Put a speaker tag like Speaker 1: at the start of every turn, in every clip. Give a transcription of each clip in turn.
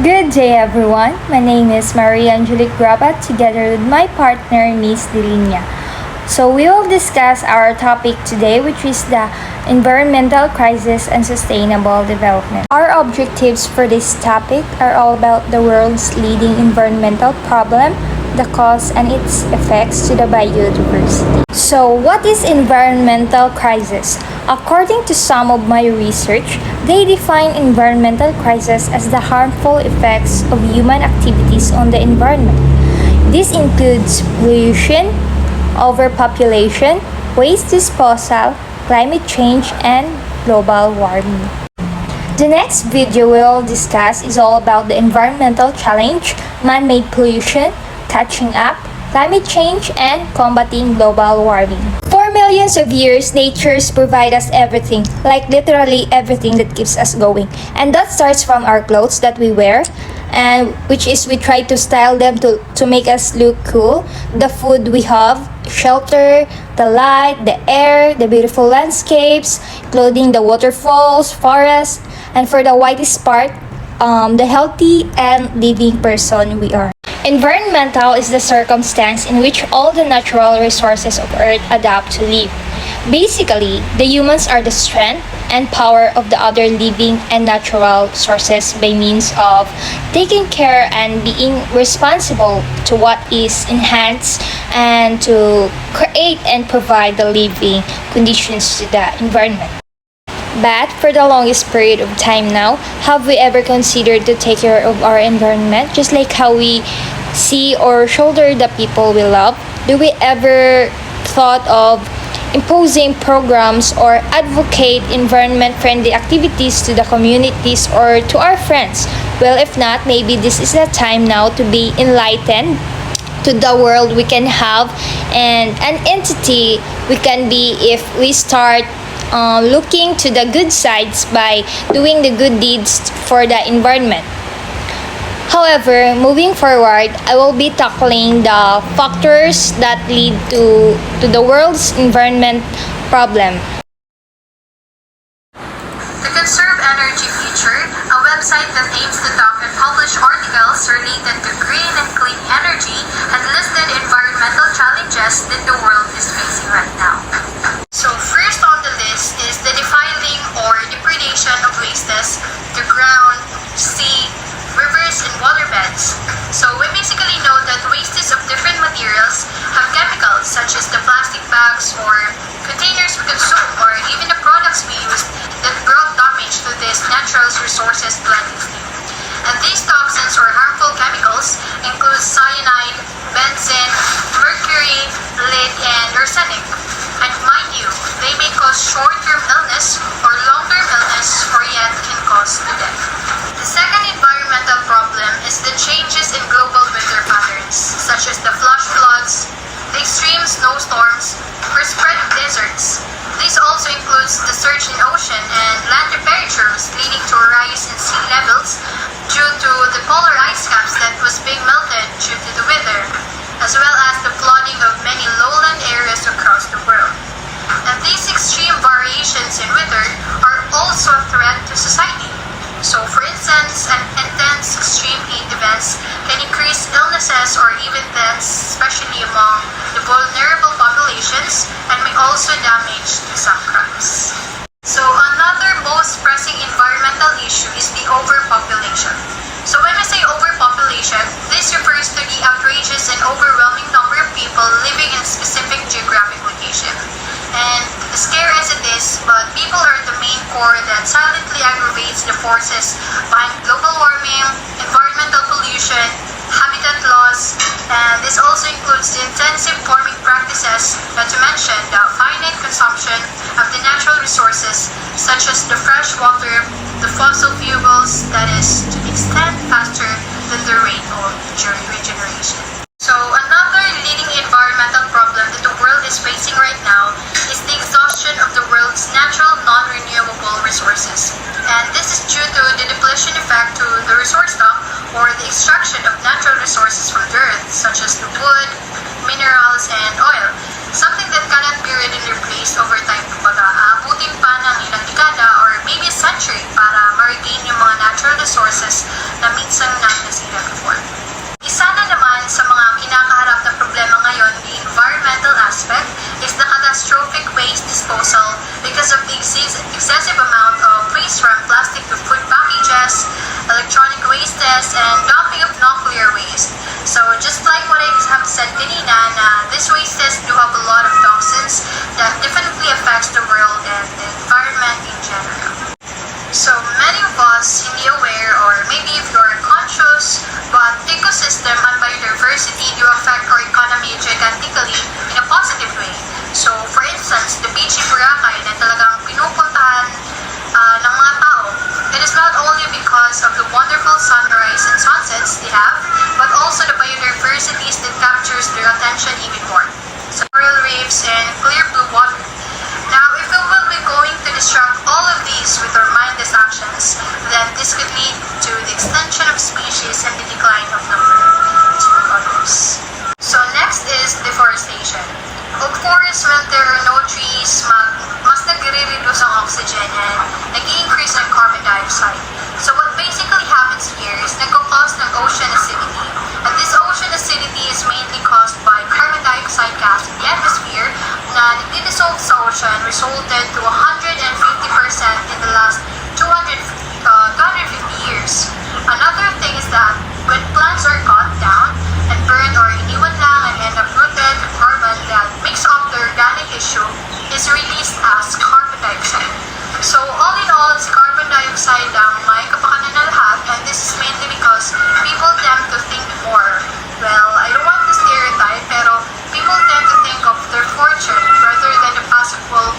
Speaker 1: Good day, everyone. My name is Maria Angelique Grabat, together with my partner, Miss Delinia. So, we will discuss our topic today, which is the environmental crisis and sustainable development. Our objectives for this topic are all about the world's leading environmental problem, the cause and its effects to the biodiversity. So, what is environmental crisis? According to some of my research, they define environmental crisis as the harmful effects of human activities on the environment. This includes pollution, overpopulation, waste disposal, climate change, and global warming. The next video we will discuss is all about the environmental challenge, man-made pollution, catching up, climate change, and combating global warming. For millions of years, nature's provide us everything, like literally everything that keeps us going. And that starts from our clothes that we wear, and which is we try to style them to make us look cool, the food we have, shelter, the light, the air, the beautiful landscapes, clothing, the waterfalls, forests, and for the widest part, the healthy and living person we are. Environmental is the circumstance in which all the natural resources of Earth adapt to live. Basically, the humans are the strength and power of the other living and natural sources by means of taking care and being responsible to what is enhanced and to create and provide the living conditions to the environment. But for the longest period of time now, have we ever considered to take care of our environment just like how we see or shoulder the people we love? Do we ever thought of imposing programs or advocate environment-friendly activities to the communities or to our friends? Well, if not, maybe this is the time now to be enlightened to the world we can have and an entity we can be if we start looking to the good sides by doing the good deeds for the environment. However, moving forward, I will be tackling the factors that lead to the world's environment problem.
Speaker 2: The Conserve Energy Future, a website that aims to talk and publish articles related to green and clean energy, has listed environmental challenges that the world is facing right now. So first on the list is the defiling or depredation of wastes to ground, sea, rivers, and waterbeds. So we basically know that wastes of different materials have chemicals such as the plastic bags or containers we consume or even the products we use that brought damage to these natural resources plentifully. And these toxins or harmful chemicals include cyanide, benzene, mercury, lead, and arsenic. And mind you, they may cause short-term illness or long-term illness or yet can cause death. The second environmental problem is the changes in global weather patterns, such as the flash floods, the extreme snowstorms, or spread of deserts. This also includes the surge in ocean and land temperatures leading to a rise in sea levels due to the polar ice caps that was being melted due to the weather, as well as the flooding of many lowland areas across the world. And these extreme variations in weather are also a threat to society. So for instance, an intense extreme heat events can increase illnesses or even deaths, especially among the vulnerable populations, and may also damage some crops. So another most pressing environmental issue is the overpopulation. So when we say overpopulation, this refers to the outrageous and overwhelming number of people living in a specific geographic location. And as scary as it is, but people are the main core that silently aggravates the forces behind global warming, environmental pollution, habitat loss, and this also includes the intensive farming practices, not to mention the finite consumption of the natural resources such as the fresh water, the fossil fuels, that is to the extent faster than the rate of regeneration. So another leading environmental problem that the world is facing right now is the exhaustion of the world's natural non-renewable resources. And this is due to the depletion effect to the resource stock or the extraction of natural resources from the earth, such as the wood, minerals, and oil. Something that cannot be readily replaced over time. Kumbaga, aabutin pa ng ilang dekada or maybe a century para ma-regain yung mga natural resources na minsan So just like what I have said kanina, na these wastes do have a lot of toxins that definitely affects the world and the environment in general. So many of us hindi aware, or maybe if you're conscious, but ecosystem and biodiversity do affect our economy gigantically in a positive way. So for instance, the beach in Boracay na talagang pinupuntahan ng mga tao, it is not only because of the wonderful sunrise and sunsets they have, but also the biodiversities that captures their attention even more. So coral reefs and clear blue water. Now, if we will be going to distract all of these with our mindless actions, then this could lead to the extinction of species and the decline of number to others. So next is deforestation. Of course, when there are no trees, mas nagre-reduce ang oxygen and nag-i-increase ang carbon dioxide. So what basically happens here is nagko-cause ng ocean acidity. And this ocean acidity is mainly caused by carbon dioxide gas in the atmosphere na nagdi-dissolve sa ocean, resulted to 150% in the last 250 years. Another thing is that when plants are cut down and burned or iniwan lang and uprooted, carbon that makes up the organic tissue is released as carbon dioxide. So all in all, si carbon dioxide ang may kapakanan na lahat, and this is mainly because people tend to think more. Well, I don't want to stereotype, pero people tend to think of their fortune rather than the possible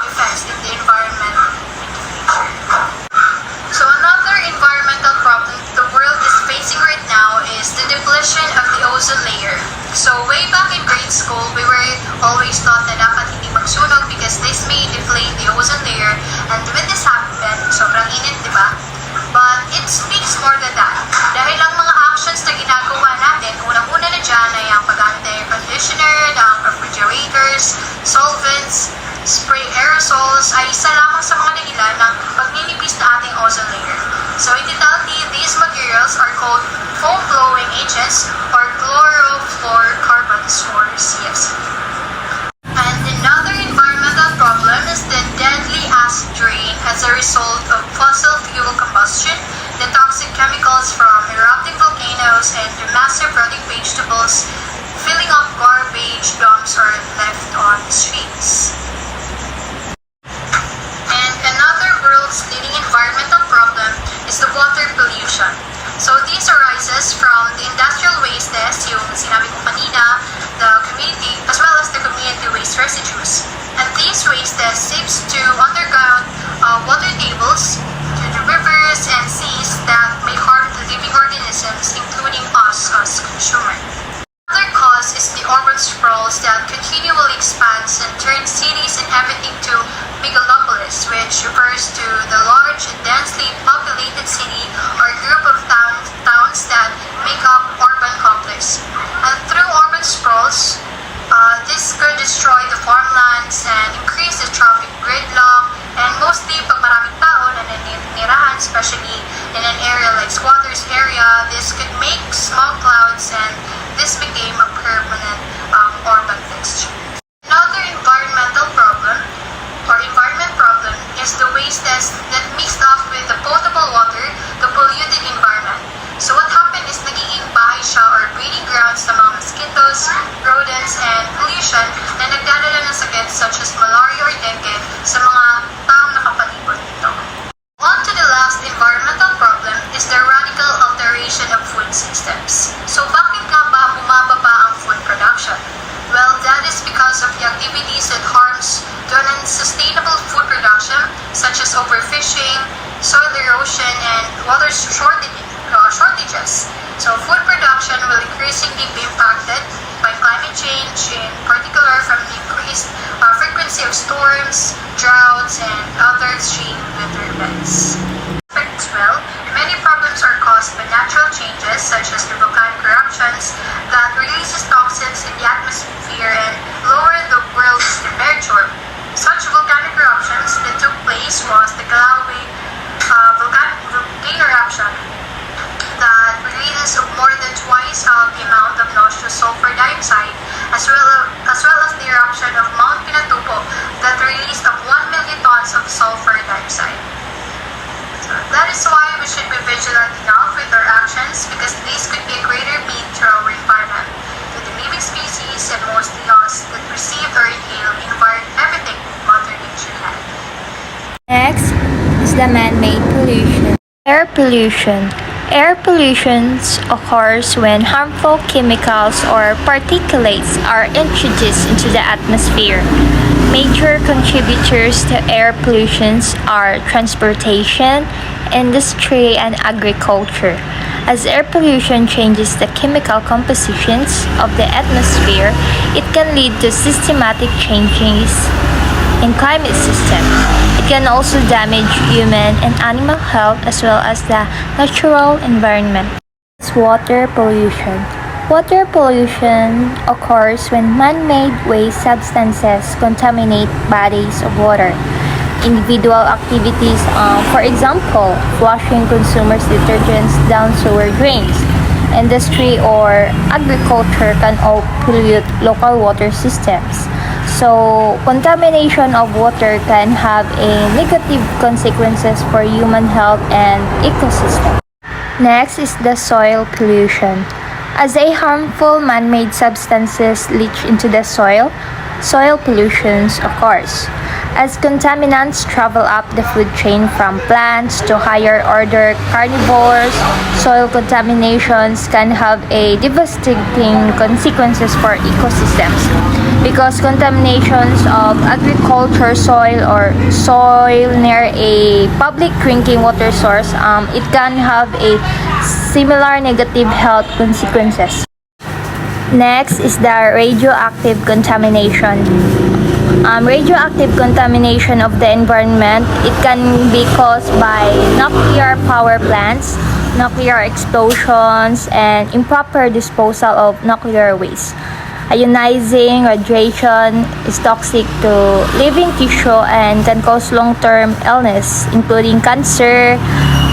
Speaker 2: effects in the environment. So another environmental problem the world is facing right now is the depletion of the ozone layer. So way back in grade school, we were always taught na dapat hindi magsunog because this may deflate the ozone layer, and when this happened, sobrang init, di ba? But it speaks more than that. Dahil ang mga actions na ginagawa natin, unang-una na dyan ay ang pag-gamit ng air conditioner, ng refrigerators, solvents, spray aerosols ay isa lamang sa mga dahilan ng pagninipis na ating ozone layer. So in totality, these materials are called foam-blowing agents or chlorofluorocarbons or CFC. And another environmental problem is the deadly acid rain as a result of fossil fuel combustion, the toxic chemicals from erupting volcanoes, and the massive rotting vegetables filling up garbage dumps are left on the streets. And another world's leading environmental problem is the water pollution. So this arises from the industrial wastes, yung sinabi ko kanina, the community, as well as the community waste residues. And these wastes seeps to underground water tables, to the rivers and seas that may harm the living organisms, including us as consumers. Another cause is the urban sprawls that continually expands and turns cities and everything to megalopolis, which refers to the large and densely populated city or group of towns that make up urban complex. And through urban sprawls, this could destroy the farmlands and increase the traffic gridlock, and mostly pag maraming tao na nanirahan, especially in an area like squatters area, this could make smog clouds, and this became a permanent urban fixture. Another environmental problem or environment problem is the wastes that mixed up with the potable water, the polluted environment. So what happened is nagiging bahay siya or breeding grounds ng mga mosquitoes, rodents, and pollution na nagdadala ng sakit such as malaria or dengue sa mga taong nakapalibot nito. On to the last environmental problem is the radical alteration of food systems. So bakit nga ba bumaba pa ang food production? Well, that is because of the activities that harms to an unsustainable food production such as overfishing, soil erosion, and water shortages. So food production will increasingly be impacted by climate change, in particular from the increased frequency of storms, droughts, and other extreme weather events. As well, many problems are caused by natural changes such as the volcanic eruptions that releases toxins in the atmosphere and lower the world's temperature. Such volcanic eruptions that took place was the Kilauea volcano eruption that releases more than twice the amount of noxious sulfur dioxide, as well as the eruption of Mount Pinatubo that released 1 million tons of sulfur dioxide. So that is why we should be vigilant enough with our actions, because these could be a greater mean to our
Speaker 1: pollution. Air pollution occurs when harmful chemicals or particulates are introduced into the atmosphere. Major contributors to air pollution are transportation, industry, and agriculture. As air pollution changes the chemical compositions of the atmosphere, it can lead to systematic changes in climate system. It can also damage human and animal health as well as the natural environment. It's water pollution. Water pollution occurs when man-made waste substances contaminate bodies of water. Individual activities, for example, flushing consumers' detergents down sewer drains. Industry or agriculture can all pollute local water systems. So, contamination of water can have a negative consequences for human health and ecosystem. Next is the soil pollution. As a harmful man-made substances leach into the soil pollution occurs. As contaminants travel up the food chain from plants to higher order carnivores, soil contaminations can have a devastating consequences for ecosystems. Because contaminations of agriculture soil or soil near a public drinking water source, it can have a similar negative health consequences. Next is the radioactive contamination. Radioactive contamination of the environment, it can be caused by nuclear power plants, nuclear explosions, and improper disposal of nuclear waste. Ionizing radiation is toxic to living tissue and can cause long-term illness, including cancer,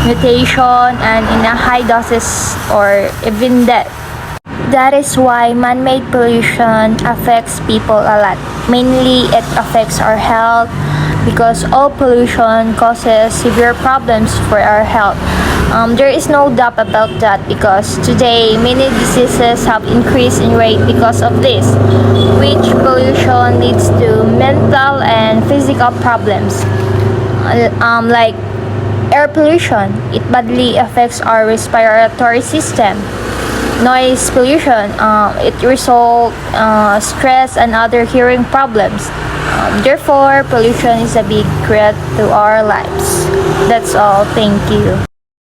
Speaker 1: mutation, and in a high doses or even death. That is why man-made pollution affects people a lot. Mainly, it affects our health because all pollution causes severe problems for our health. There is no doubt about that because today many diseases have increased in rate because of this, which pollution leads to mental and physical problems. Like air pollution, it badly affects our respiratory system. Noise pollution, it results stress and other hearing problems. Therefore, pollution is a big threat to our lives. That's all. Thank you.